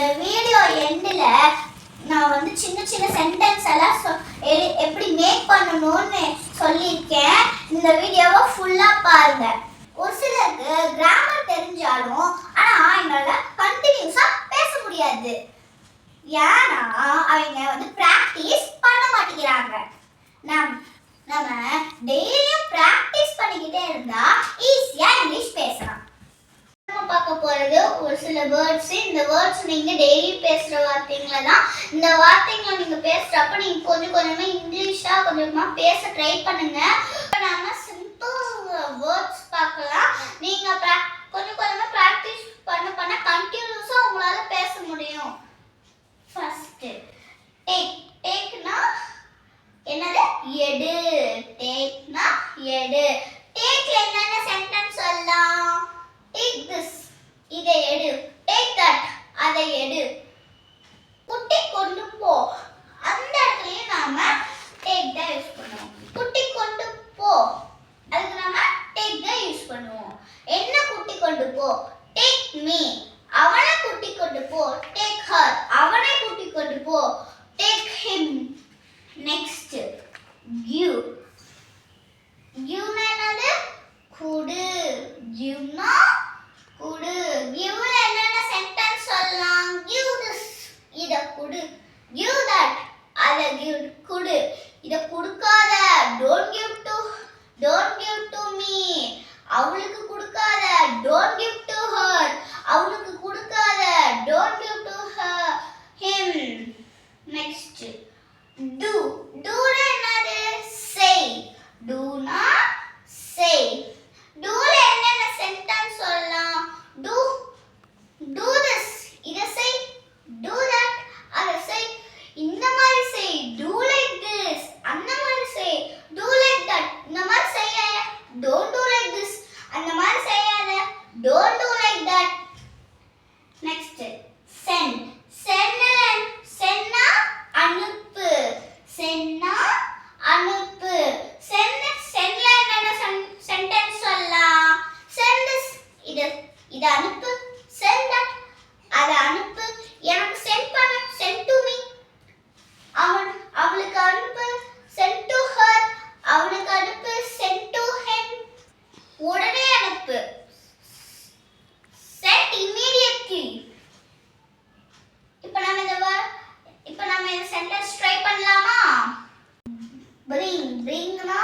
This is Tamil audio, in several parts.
இந்த வீடியோ எண்டில் நான் வந்து சின்ன சின்ன சென்டென்ஸ் எல்லாம் எப்படி மேக் பண்ணணும்னு சொல்லியிருக்கேன். இந்த வீடியோவை ஃபுல்லாக பாருங்க. ஒரு சிலருக்கு கிராமர் தெரிஞ்சாலும் ஆனால் எங்களால் கண்டினியூஸாக பேச முடியாது. ஏன்னா அவங்க வந்து ப்ராக்டிஸ் பண்ண மாட்டேங்கிறாங்க. நம்ம டெய்லியும் ப்ராக்டிஸ் பண்ணிக்கிட்டே இருந்தா ஈஸியாக இங்கிலீஷ் பேசலாம். நம்ம பார்க்க போகிறது ஒரு சில வேர்ட்ஸ். இந்த வேர்ட்ஸ் நீங்கள் டெய்லி பேசுகிற வார்த்தைங்களை தான். இந்த வார்த்தைங்களை நீங்கள் பேசுகிறப்ப நீங்கள் கொஞ்சம் கொஞ்சமாக இங்கிலீஷாக கொஞ்சமாக பேச ட்ரை பண்ணுங்க. நம்ம சிம்பிள் வேர்ட்ஸ் பார்க்கலாம். நீங்கள் கொஞ்சம் கொஞ்சமாக ப்ராக்டிஸ் பண்ண கண்டினியூஸாக உங்களால் பேச முடியும். First take. டேக்னா என்னது? எடு. டேக்னா எடு. டேக்ல என்னென்ன சென்டென்ஸ் சொல்லலாம்? டேக் திஸ், இதை எடு. டேக் தட், அதை எடு. குட்டி கொண்டு போ, அந்த இடத்துலயும் நாம டேக் தான் யூஸ் பண்ணுவோம். குட்டி கொண்டு போ, அதுக்கு நாம டேக் தான் யூஸ் பண்ணுவோம். என்ன குட்டி கொண்டு போ? Take me. அவனை குட்டி கொண்டு போ. Take her. அவனை குட்டி கொண்டு போ. Take him. Next give. கிவ்னா என்னது? குடு. கிவ்னா குடு. கிவ்ல என்னென்ன சென்டென்ஸ் சொல்லலாம்? கிவ் திஸ், இத குடு. கிவ் தட், அத கிவ் குடு. இத கொடுக்காத. Don't give to me. அவளுக்கு கொடுக்காத. Don't give to her. அவனுக்கு கொடுக்காத. Don't give to him. Next do. doனா என்னது? say. doனா say. doல என்னென்ன சென்டென்ஸ் சொல்லலாம்? do this, இத say. do that, அத say. இந்த மாதிரி say. do like this, அந்த மாதிரி say. do like that, இந்த மாதிரி செய்யாத. don't do like this, அந்த மாதிரி செய்யாத. don't do like that. next send. sendனா அனுப்பு. சென்னா அனுப்பு. சென்ட்ல என்னென்ன சென்டென்ஸ் சொல்லலாம்? send this, இத அனுப்பு. send that, அத அனுப்பு. எனக்கு சென்ட் பண்ணு. send to me. அவளுக்கு அனுப்பு. send to her. அவனுக்கு அனுப்பு. send to him. உடனே அனுப்பு. send immediately. இப்போ நம்ம இந்த சென்டென்ஸ் ட்ரை பண்ணலாமா? bring. bringனா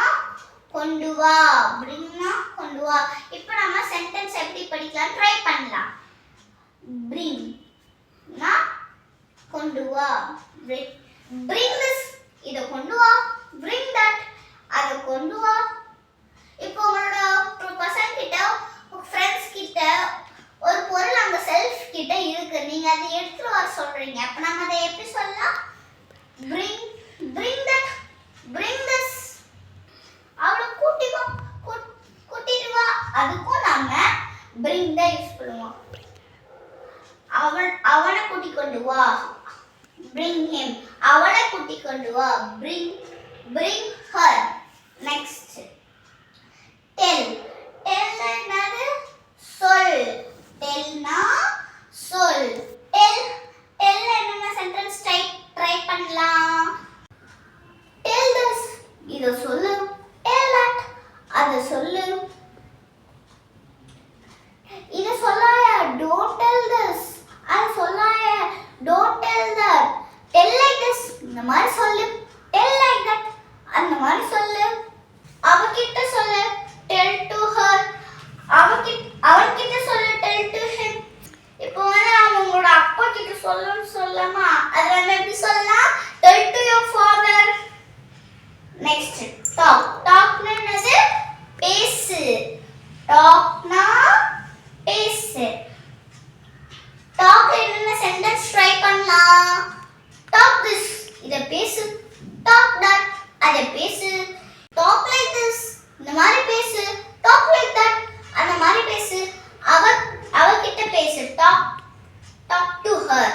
கொண்டு வா. bringனா கொண்டு வா. இப்போ நம்ம சென்டென்ஸ் எப்படி படிக்கலாம் ட்ரை பண்ணலாம். bring னா கொண்டு வா. bring this, இத கொண்டு வா. bring that, அத கொண்டு வா. இப்போ உங்களோட பசங்க கிட்ட, ஃப்ரெண்ட்ஸ் கிட்ட ஒரு பொருள் அந்த செல்ஃப் கிட்ட இருக்கு. நீங்க அதை எடுத்துட்டு வர சொல்றீங்க. அப்ப நம்ம அதை எப்படி சொல்லலாம்? bring that, bring this. அவளை கூட்டிட்டு வா. அதுக்கும் நாம bring தான் யூஸ் பண்ணுவோம். அவனை கூட்டி கொண்டு வா. bring him. அவளை கூட்டி கொண்டு வா. bring her. next tell. என்னது? சொல். tellனா சொல். tell என்னென்ன சென்டென்ஸ் ட்ரை பண்ணலாம்? tell this, இத சொல்லு. tell that, அத சொல்லு. இத சொல்லாய. don't tell this, அத சொல்லாய. don't tell that. tell like this, இந்த மாதிரி சொல்லு. tell like that, அந்த மாதிரி சொல்லு. அவகிட்ட சொல்லு. tell to her. அவன்கிட்ட சொல்லு. tell to him. இப்போ நாம உங்களோட அப்பா கிட்ட சொல்லலாமா? அது நம்ம எப்படி சொல்லலாம்? tell to your father. next talk. talkனா என்னது? பேசு. talkனா பேசு. talk என்னென்ன சென்டென்ஸ் ட்ரை பண்ணலாம்? talk this, இத பேசு. talk that, அத பேசு. talk like this, இந்த மாதிரி பேசு. talk like that, அந்த மாதிரி பேசு. அவகிட்ட பேசு. talk to her.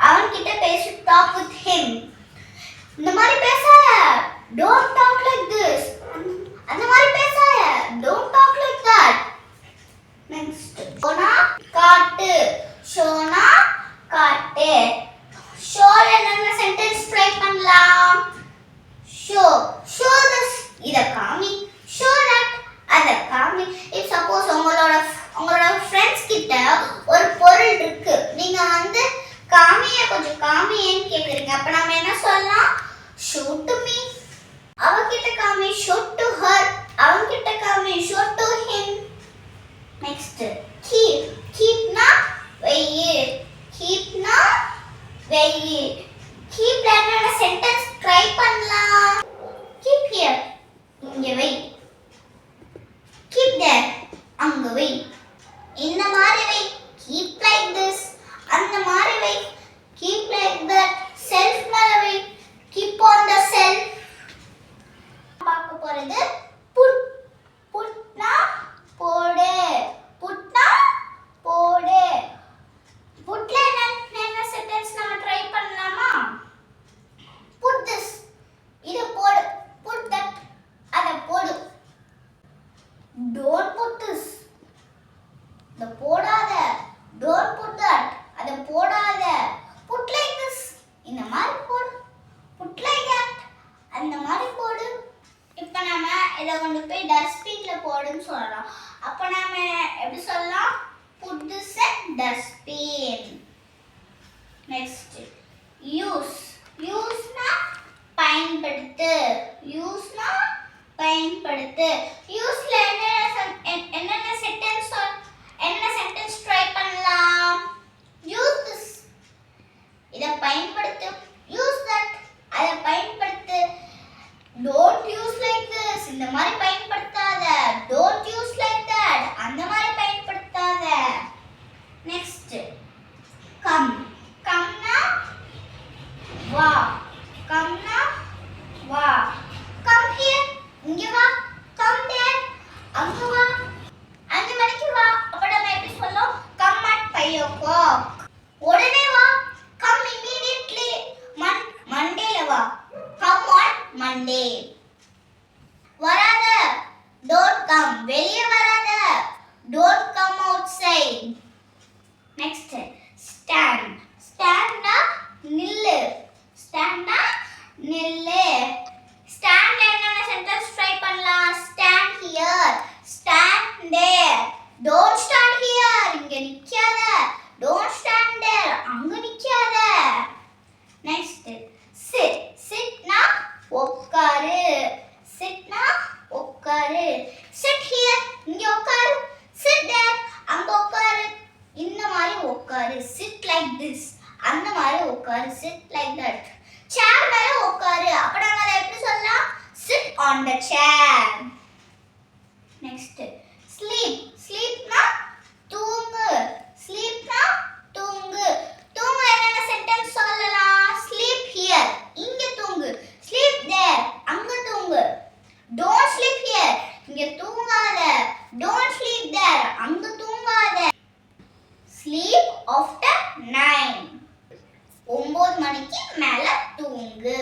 அவன்கிட்ட பேசு. talk with him. இந்த மாதிரி பேசாத. don't talk like this, அந்த மாதிரி பேசாத. don't talk like that. next show காட்டு. show கேக்குறீங்க. அப்ப நாம என்ன சொல்லலாம்? Show to me. அவகிட்ட காமி show to her. அவங்கிட்ட காமி show to him. Next, keep. Keep na வெயி. Keep na வெயி. Keep என்னோட சென்டென்ஸ் ட்ரை பண்ணலாம். Keep here. இங்க வை. Keep there. அங்க வை. இந்த மாதிரி வை. Keep like this. அந்த மாதிரி வை. Keep like that. Self மேல வை. Keep on the self. பார்க்க போறது put. Putனா போடு. Putனா போடு. Putல என்ன சென்டென்ஸ் நாம ட்ரை பண்ணலாமா? Put this. இது போடு. Put that. அத போடு. Don't put this. அத போடாத. Don't put that. அத போடாத. Put like this. இந்த மாதிரி போடு. Put like that. அந்த மாதிரி போடு. இப்போ நாம இத கொண்டு போய் டஸ்ட்பின்ல போடுன்னு சொல்றோம். அப்ப நாம எப்படி சொல்லலாம்? Put this in dustbin. Next, use. Useனா பயன்படுத்து. Useனா பயன்படுத்து. Useல என்னென்ன சென்டென்ஸ் ட்ரை பண்ணலாம்? Use this. இத பயன்படுத்து. Use that. அத பயன்படுத்து. Don't use like this. இந்த மாதிரி பயன்படுத்தாத. Don't use like that. அந்த மாதிரி பயன்படுத்தாத. Next, come. Comeனா வா. Comeனா வா. Come here. இங்க வா. Come there. அங்க வா. 5 மணிக்கு வா. அப்ப நம்ம எப்படி சொல்றோம்? Come at 5 o'clock. உடனே வா. Come immediately. Mondayல வா. Come on Monday. வராத. Don't come. வெளிய வராத. Don't come outside. Next, stand. Standனா நில்லு. Standனா நில்லு. Stand என்னென்ன சென்டென்ஸ் ட்ரை பண்ணலாம்? Stand here. Stand there. Don't stand here. இங்க நிக்காத. Don't stand there. அங்க நிக்காத. Next, sit. Sitனா உட்காரு. Sitனா உட்காரு. Sit here. இங்க உட்காரு. Sit there. அங்க உட்காரு. இந்த மாதிரி உட்காரு. Sit like this. அந்த மாதிரி உட்காரு. Sit like that. Chair மேல உட்காரு. அப்ப நாம அதை எப்படி சொல்லலாம்? Sit on the chair. Next, sleep. Sleepனா தூங்கு. Sleepனா தூங்கு. தூங்க என்னென்ன சென்டென்ஸ் சொல்லலாம்? Sleep here. இங்க தூங்கு. Sleep there. அங்க தூங்கு. Don't sleep here. இங்க தூங்காத. Don't sleep there. அங்க தூங்காத. Sleep after 9. 9 மணிக்கு மேல தூங்கு.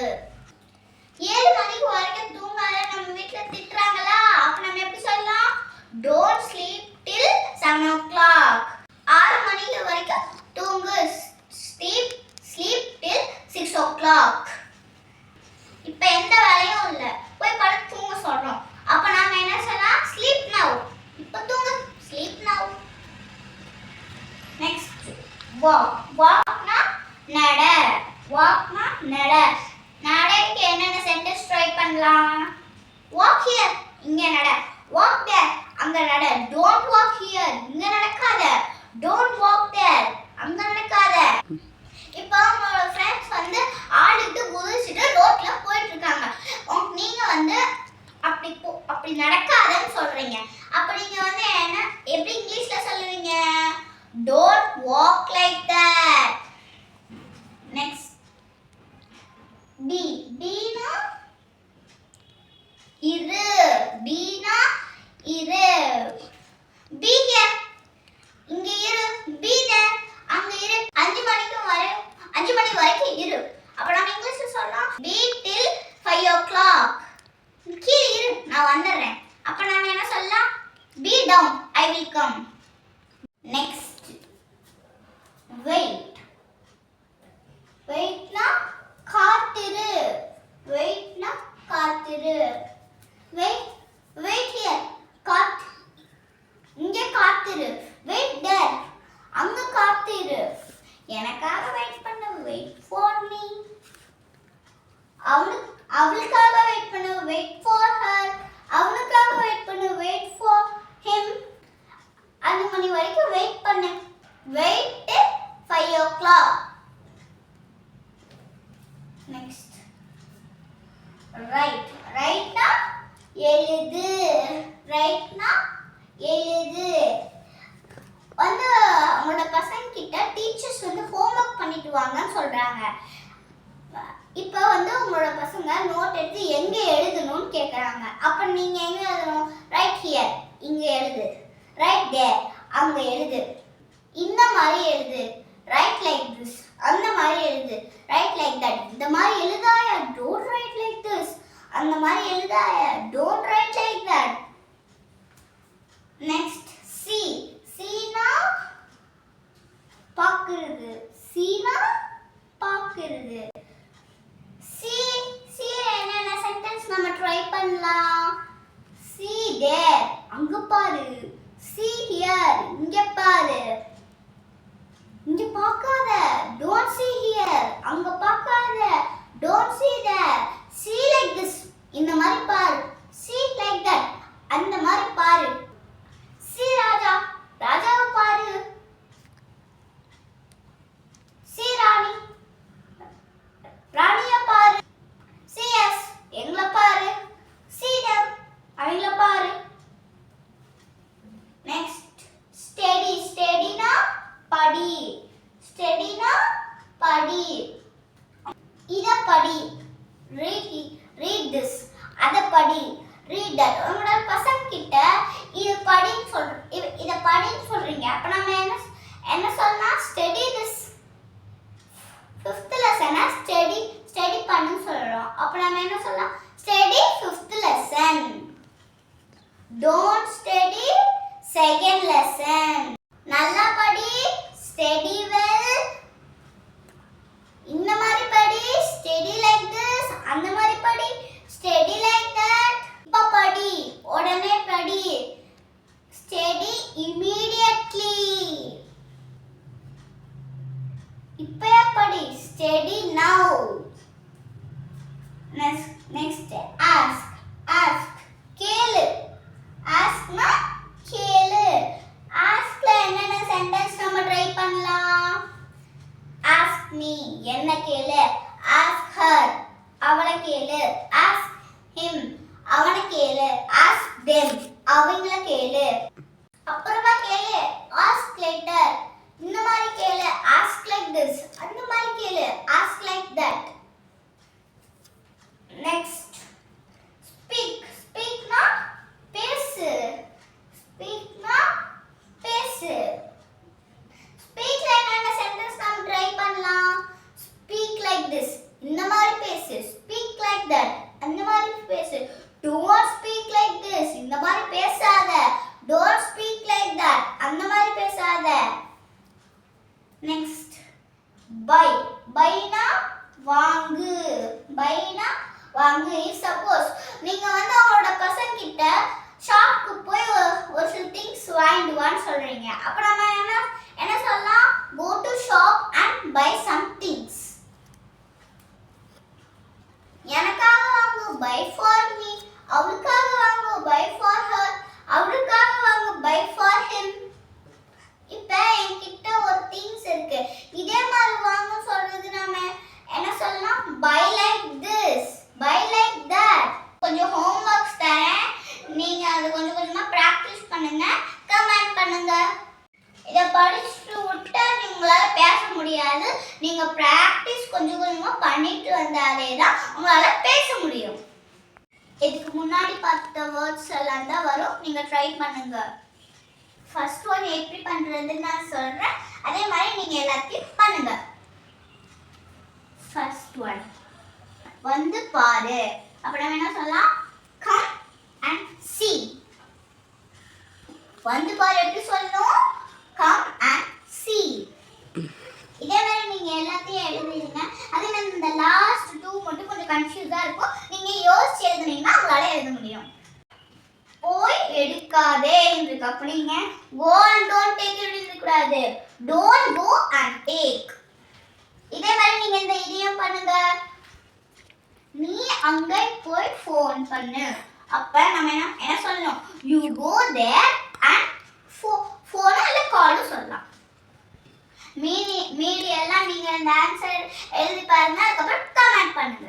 7 மணிக்கு வரைக்கும் தூங்காத. நம்ம வீட்ல திட்டுறாங்களா? அப்ப நம்ம எப்படி சொல்லலாம்? Don't sleep till 7 o'clock. 6 மணி வரைக்கும் தூங்கு. Sleep till 6 o'clock. இப்ப எந்த வேலையும் இல்ல. போய் படுத்து தூங்க சொல்றோம். அப்ப நாம என்ன சொல்லலாம்? Sleep now. இப்ப தூங்கு. Sleep now. Next, walk. Walkனா நட. Walkனா நட. நடைக்கு என்னென்ன சென்டென்ஸ் ட்ரை பண்ணலாம்? Walk here. இங்க நட. Walk there. அங்க நட. Don't walk here. இங்க நடக்காத. Don't walk there. அங்க நடக்காத. இப்போ உங்களோட ஃப்ரெண்ட்ஸ் வந்து ஆடிட்டு குதிச்சிட்டு ரோட்ல போயிட்டு இருக்காங்க. நீங்க வந்து அப்படி நடக்காதன்னு சொல்றீங்க. அப்ப நீங்க வந்து என்ன எப்படி இங்கிலீஷ்ல சொல்லுவீங்க? Don't walk like that. Next, be. Be-னா இரு. Be-னா இரு. Be here. இங்க இரு. Be there. அங்க இரு. 5 மணி வரைக்கும் இரு. அப்ப நாம இங்கிலீஷ்ல சொல்லலாம் be till 5 o'clock. கீழ இரு. நான் வந்துறேன். அப்ப நாம என்ன சொல்லலாம்? Be down. I will come. Next, wait. Waitனா காத்திரு. Waitனா காத்திரு. Wait here. இங்க காத்திரு. Wait there. அங்க காத்திரு. எனக்காக வெயிட் பண்ணு. Wait for me. o'clock. Next. Right. Right na எழுது. Right na எழுது. வந்து உங்களோட பசங்க கிட்ட டீச்சர்ஸ் வந்து ஹோம்வொர்க் பண்ணிட்டு வாங்கன்னு சொல்றாங்க. இப்போ வந்து உங்களோட பசங்க நோட் எடுத்து எங்க எழுதணும்னு கேக்குறாங்க. அப்ப நீங்க எங்க எழுதணும்? ரைட் ஹியர் இங்க எழுது. ரைட் தேர் அங்க எழுது. இந்த மாதிரி எழுது. ரைட் லைக் திஸ் அந்த மாதிரி எழுது. ரைட் லைக் தட் இந்த மாதிரி எழுதாய. டோன்ட் ரைட் லைக் திஸ் அந்த மாதிரி எழுதாய. Don't write like that. Next see. சீனா பாக்குறது. சீனா பாக்குறது. சி. சி என்னென்ன சென்டென்ஸ் நம்ம ட்ரை பண்ணலாம்? See there அங்க பாரு. See here இங்க பாரு. இங்க பார்க்காத. Don't see here அங்க பார்க்காத. Don't see there. See like this இந்த மாதிரி பாரு. See like that அந்த மாதிரி பாரு. See ராஜா ராஜாவை பாரு. See ராணி ராணியை பாரு. See us எங்களை பாரு. See them அவங்கள பாரு. Next study. ஸ்டடினா படி. ஸ்டடினா படி. இத படி. ரீட் திஸ் அத படி. Read that. உங்களோட பசங்க கிட்ட இது படின்னு இத படின்னு சொல்றீங்க. அப்ப நம்ம என்ன சொல்லலாம்? Study this. 5th லெசனை ஸ்டடி பண்ணுன்னு சொல்றோம். அப்ப நம்ம என்ன சொல்லலாம்? Study 5th lesson. Don't study 2nd lesson. நல்லா படி. Study well. இந்த மாதிரி படி. Study like this அந்த மாதிரி படி. Study like that. இப்ப படி. உடனே படி. Study immediately. இப்பவே படி. Study now. Next ask. Ask கேளு. askனா கேளு. askல என்னென்ன சென்டென்ஸ் நம்ம ட்ரை பண்ணலாம்? ask me என்ன கேளு. ask her அவளை கேளு. ask him அவனை கேளு. ask them அவங்கள கேளு. அப்புறமா கேளு. ask later இந்த மாதிரி கேளு. ask like this அந்த மாதிரி கேளு. ask like that. Next speak. Speakனா பேசு. Speakனா பேசு. Speakல என்னென்ன சென்டென்ஸ் நாம ட்ரை பண்ணலாம்? Speak like this இந்த மாதிரி பேசு. Speak like that அந்த மாதிரி பேசு. Don't speak like this இந்த மாதிரி பேசாத. Don't speak like that அந்த மாதிரி பேசாத. Next buy. buyனா வாங்கு. buyனா வாங்கு. if suppose நீங்க வந்து உங்களோட பசங்க கிட்ட ஷாப்க்கு போய் ஒரு சில திங்ஸ் வாங்கிட்டு வான்னு சொல்றீங்க. அப்ப நம்ம என்ன சொல்லலாம்? go to shop and buy some things. எனக்காக வாங்கு. buy for me. அவளுக்காக வாங்கு. buy for her. அவளுக்காக வாங்கு. buy for him. இப்ப என்கிட்ட ஒரு திங்ஸ் இருக்கு. இதே மாதிரி வாங்க சொல்றது நாம என்ன சொல்லலாம்? buy like this buy like that. கொஞ்சம் ஹோம்வொர்க்ஸ் தரேன். நீங்க அது கொஞ்சம் கொஞ்சமா பிராக்டீஸ் பண்ணுங்க. கமெண்ட் பண்ணுங்க. இத படிச்சுட்டு விட்டா உங்களால பேச முடியாது. நீங்க பிராக்டீஸ் கொஞ்சம் கொஞ்சமா பண்ணிட்டு வந்தாலே தான் உங்களால பேச முடியும். இதுக்கு முன்னாடி பார்த்த வேர்ட்ஸ் எல்லாம் தான் வரும். நீங்க ட்ரை பண்ணுங்க. ஃபர்ஸ்ட் ஒன் எப்படி பண்றதுன்னு நான் சொல்றேன். அதே மாதிரி நீங்க எல்லாத்தையும் பண்ணுங்க. ஃபர்ஸ்ட் ஒன் வந்து பாரு. அப்ப நம்ம என்ன சொல்லலாம்? come and see. வந்து பாரு எப்படி சொல்லணும்? come and see. இதே மாதிரி நீங்க எல்லாத்தையும் எழுதிடுங்க. அதே மாதிரி இந்த லாஸ்ட் 2 மட்டும் கொஞ்சம் கன்ஃபியூஸா இருக்கும். நீங்க யோசிச்சு எழுதுனீங்கன்னா உங்களால எழுத முடியும். போய் எடுக்காதே இருக்கு. அப்ப நீங்க go and don't take எழுத கூடாது. don't go and take. இதே மாதிரி நீங்க இந்த இதையும் பண்ணுங்க. நீ அங்க போய் ஃபோன் பண்ணு. அப்ப நம்ம என்ன சொல்லணும்? you go there and phone அல்ல கால் சொல்லலாம். மீதி எல்லாம் நீங்க இந்த ஆன்சர் எழுதி பாருங்க, அதுக்கப்புறம் கமெண்ட் பண்ணுங்க.